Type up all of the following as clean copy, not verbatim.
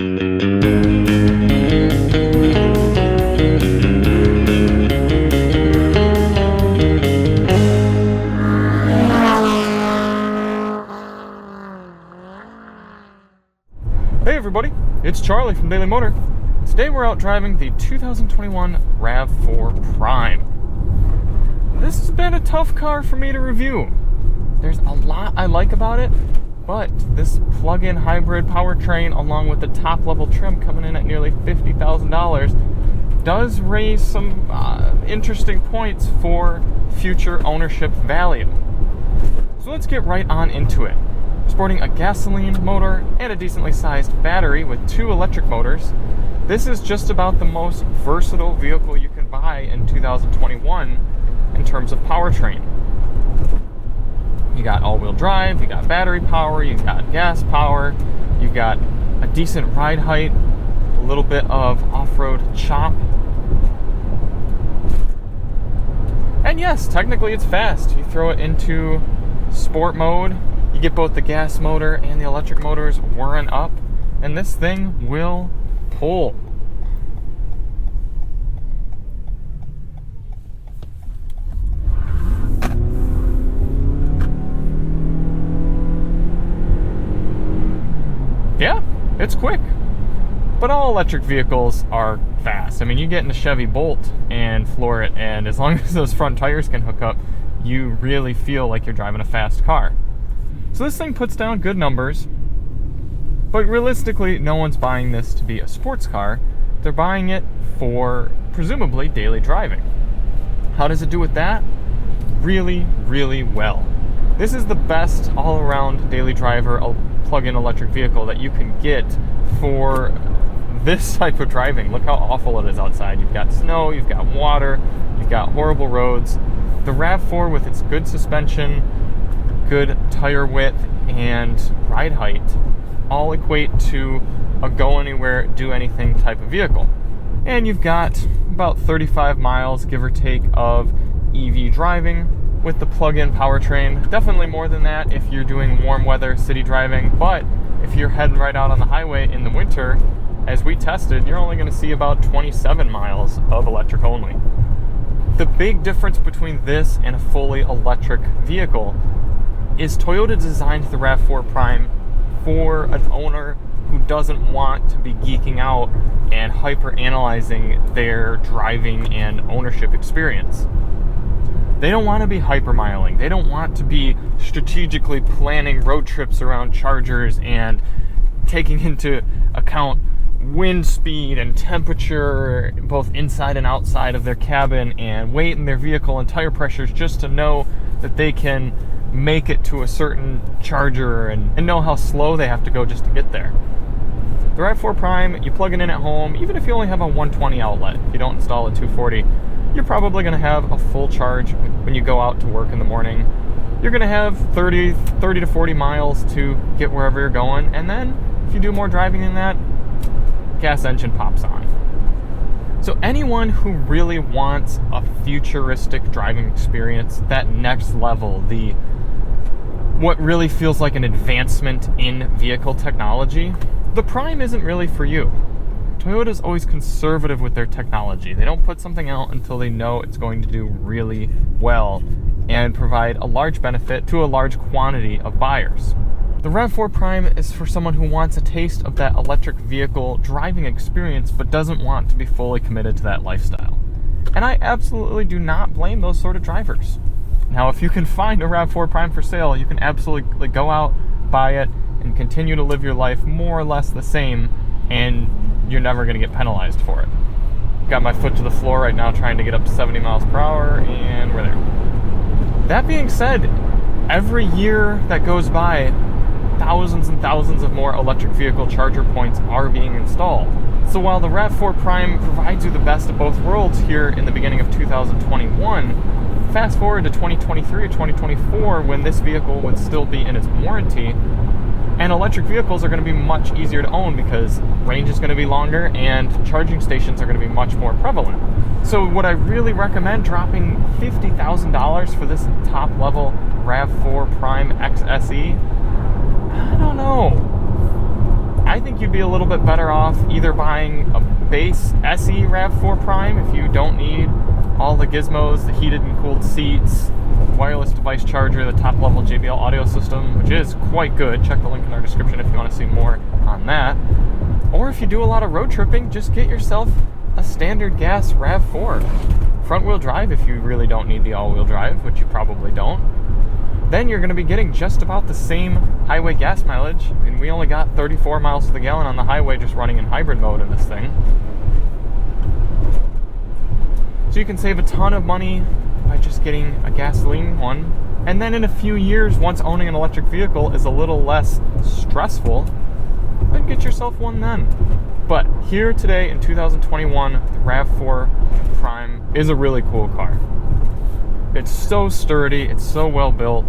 Hey everybody, it's Charlie from Daily Motor. Today we're out driving the 2021 RAV4 Prime. This has been a tough car for me to review. There's a lot I like about it, but this plug-in hybrid powertrain along with the top-level trim coming in at nearly $50,000 does raise some interesting points for future ownership value. So let's get right on into it. Sporting a gasoline motor and a decently sized battery with 2 electric motors, this is just about the most versatile vehicle you can buy in 2021 in terms of powertrain. You got all-wheel drive, you got battery power, you got gas power, you got a decent ride height, a little bit of off-road chop. And yes, technically it's fast. You throw it into sport mode, you get both the gas motor and the electric motors whirring up, and this thing will pull. Yeah, it's quick. But all electric vehicles are fast. I mean, you get in a Chevy Bolt and floor it, and as long as those front tires can hook up, you really feel like you're driving a fast car. So this thing puts down good numbers, but realistically, no one's buying this to be a sports car. They're buying it for, presumably, daily driving. How does it do with that? Really, really well. This is the best all-around daily driver plug-in electric vehicle that you can get for this type of driving. Look how awful it is outside. You've got snow, you've got water, you've got horrible roads. The RAV4 with its good suspension, good tire width, and ride height all equate to a go anywhere, do anything type of vehicle. And you've got about 35 miles, give or take, of EV driving with the plug-in powertrain. Definitely more than that if you're doing warm weather city driving, but if you're heading right out on the highway in the winter, as we tested, you're only going to see about 27 miles of electric only. The big difference between this and a fully electric vehicle is Toyota designed the RAV4 Prime for an owner who doesn't want to be geeking out and hyper-analyzing their driving and ownership experience. They don't want to be hypermiling. They don't want to be strategically planning road trips around chargers and taking into account wind speed and temperature, both inside and outside of their cabin, and weight in their vehicle and tire pressures, just to know that they can make it to a certain charger and know how slow they have to go just to get there. The RAV4 Prime, you plug it in at home, even if you only have a 120 outlet, if you don't install a 240, you're probably going to have a full charge when you go out to work in the morning. You're going to have 30 to 40 miles to get wherever you're going, and then if you do more driving than that, gas engine pops on. So anyone who really wants a futuristic driving experience, that next level, what really feels like an advancement in vehicle technology, the Prime isn't really for you. Toyota's always conservative with their technology. They don't put something out until they know it's going to do really well and provide a large benefit to a large quantity of buyers. The RAV4 Prime is for someone who wants a taste of that electric vehicle driving experience but doesn't want to be fully committed to that lifestyle. And I absolutely do not blame those sort of drivers. Now, if you can find a RAV4 Prime for sale, you can absolutely go out, buy it, and continue to live your life more or less the same, and you're never going to get penalized for it. Got my foot to the floor right now trying to get up to 70 miles per hour, and we're there. That being said, every year that goes by, thousands and thousands of more electric vehicle charger points are being installed. So while the RAV4 Prime provides you the best of both worlds here in the beginning of 2021, fast forward to 2023 or 2024 when this vehicle would still be in its warranty, and electric vehicles are going to be much easier to own because range is going to be longer and charging stations are going to be much more prevalent. So would I really recommend dropping $50,000 for this top-level RAV4 Prime XSE? I don't know. I think you'd be a little bit better off either buying a base SE RAV4 Prime if you don't need all the gizmos, the heated and cooled seats, wireless device charger, the top level JBL audio system, which is quite good. Check the link in our description if you want to see more on that. Or if you do a lot of road tripping, just get yourself a standard gas RAV4. Front wheel drive if you really don't need the all wheel drive, which you probably don't. Then you're going to be getting just about the same highway gas mileage. I mean, we only got 34 miles to the gallon on the highway just running in hybrid mode in this thing. So you can save a ton of money by just getting a gasoline one. And then in a few years, once owning an electric vehicle is a little less stressful, then get yourself one then. But here today in 2021, the RAV4 Prime is a really cool car. It's so sturdy, it's so well built.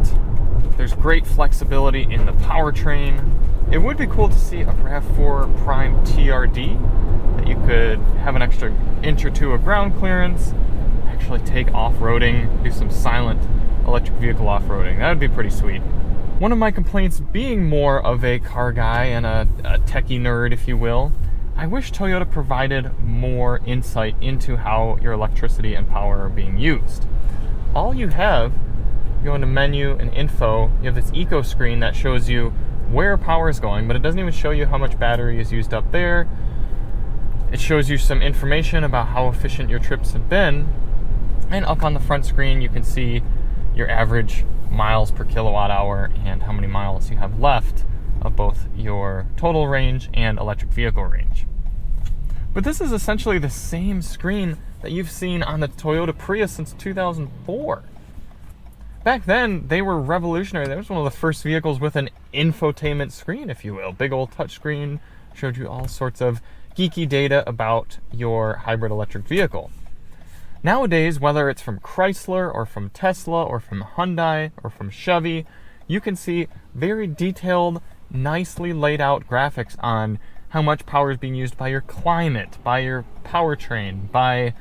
There's great flexibility in the powertrain. It would be cool to see a RAV4 Prime TRD that you could have an extra inch or two of ground clearance, actually take off-roading, do some silent electric vehicle off-roading. That would be pretty sweet. One of my complaints, being more of a car guy and a techie nerd, if you will, I wish Toyota provided more insight into how your electricity and power are being used. All you have, you go into menu and info, you have this eco screen that shows you where power is going, but it doesn't even show you how much battery is used up there. It shows you some information about how efficient your trips have been. And up on the front screen, you can see your average miles per kilowatt hour and how many miles you have left of both your total range and electric vehicle range. But this is essentially the same screen that you've seen on the Toyota Prius since 2004. Back then, they were revolutionary. That was one of the first vehicles with an infotainment screen, if you will. Big old touchscreen, showed you all sorts of geeky data about your hybrid electric vehicle. Nowadays, whether it's from Chrysler or from Tesla or from Hyundai or from Chevy, you can see very detailed, nicely laid out graphics on how much power is being used by your climate, by your powertrain, by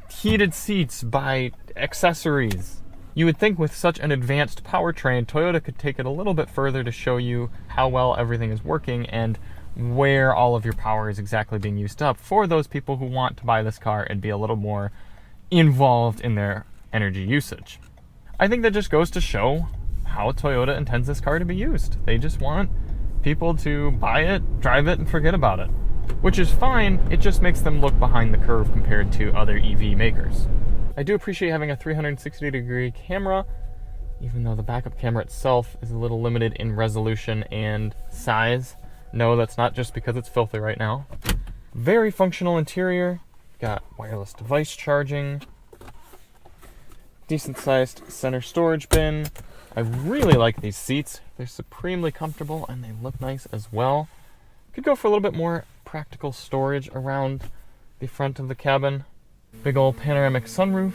heated seats, by accessories. You would think with such an advanced powertrain, Toyota could take it a little bit further to show you how well everything is working and where all of your power is exactly being used up for those people who want to buy this car and be a little more involved in their energy usage. I think that just goes to show how Toyota intends this car to be used. They just want people to buy it, drive it, and forget about it. Which is fine, it just makes them look behind the curve compared to other EV makers. I do appreciate having a 360-degree camera, even though the backup camera itself is a little limited in resolution and size. No, that's not just because it's filthy right now. Very functional interior. Got wireless device charging. Decent sized center storage bin. I really like these seats. They're supremely comfortable and they look nice as well. Could go for a little bit more practical storage around the front of the cabin. Big old panoramic sunroof.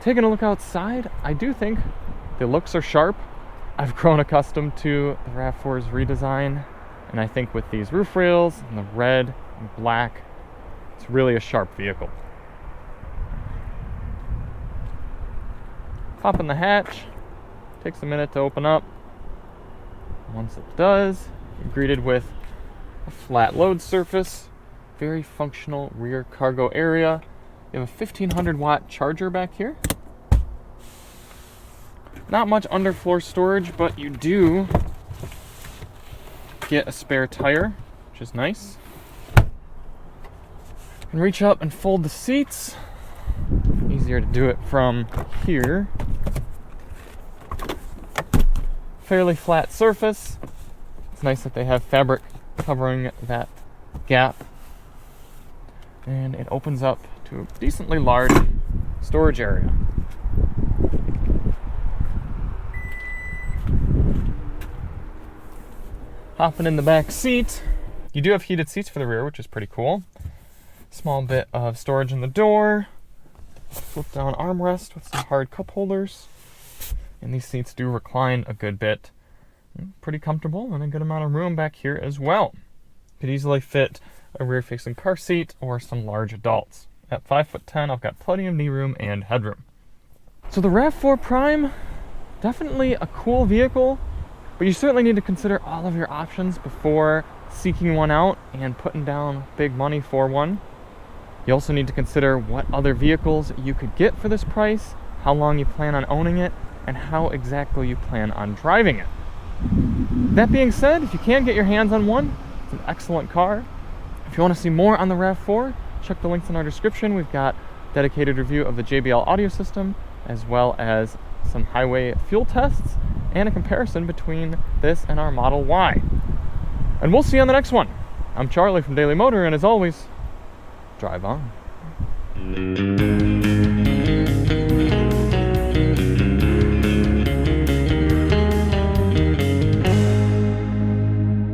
Taking a look outside, I do think the looks are sharp. I've grown accustomed to the RAV4's redesign, and I think with these roof rails and the red and black, it's really a sharp vehicle. Pop in the hatch, takes a minute to open up. Once it does, you're greeted with a flat load surface, very functional rear cargo area. You have a 1500 watt charger back here. Not much underfloor storage, but you do get a spare tire, which is nice. You can reach up and fold the seats. Easier to do it from here. Fairly flat surface. It's nice that they have fabric covering that gap. And it opens up to a decently large storage area. Hopping in the back seat. You do have heated seats for the rear, which is pretty cool. Small bit of storage in the door. Flip down armrest with some hard cup holders. And these seats do recline a good bit. Pretty comfortable and a good amount of room back here as well. Could easily fit a rear-facing car seat or some large adults. At 5'10", I've got plenty of knee room and headroom. So the RAV4 Prime, definitely a cool vehicle, but you certainly need to consider all of your options before seeking one out and putting down big money for one. You also need to consider what other vehicles you could get for this price, how long you plan on owning it, and how exactly you plan on driving it. That being said, if you can get your hands on one, it's an excellent car. If you want to see more on the RAV4, check the links in our description. We've got a dedicated review of the JBL audio system, as well as some highway fuel tests and a comparison between this and our Model Y. And we'll see you on the next one. I'm Charlie from Daily Motor, and as always, drive on.